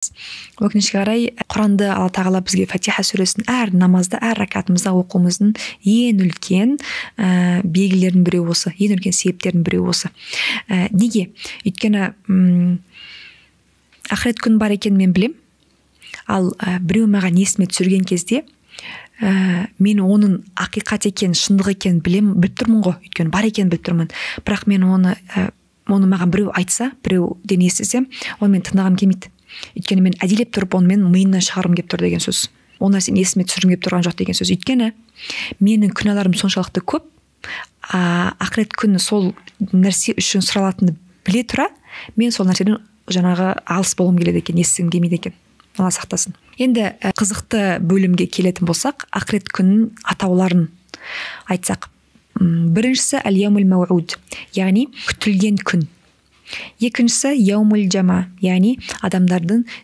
Өкінішке қарай Құранды Алла тағала бізге Фатиха сүресін әр намазда, әр ракатымызда оқуымыздың ең үлкен белгілерінің біреуі осы, ең үлкен себептердің біреуі осы. Неге? Өйткені ақырет күн бар екенін мен білем, ал біреу маған есіме түсірген кезде мен оның ақиқат екенін, шындық екенін біліп тұрмын ғой, өйткені бар екенін біліп тұрмын. Бірақ мен оны маған біреу айтса, біреуден естісем, оны мен тыңдағым келмейді. Өйткені мен әдейлеп тұрып, оны мен миымнан шығарғым келіп тұр деген сөз. Ол нәрсені есіме түсіргім келіп тұрған жоқ деген сөз. Өйткені менің күнәларым соншалықты көп, ақырет күні сол нәрсе үшін сұралатынды біле тұра, мен сол нәрседен жаңағы алыс болғым келеді екен, естігім келмейді екен. Алла сақтасын. Енді қызықты бөлімге келетін болсақ, ақырет күннің атауларын айтсақ. Біріншісі әл-яумул мау'уд, яғни күтілген күн. Екіншісі яумул жама, яғни адамдардың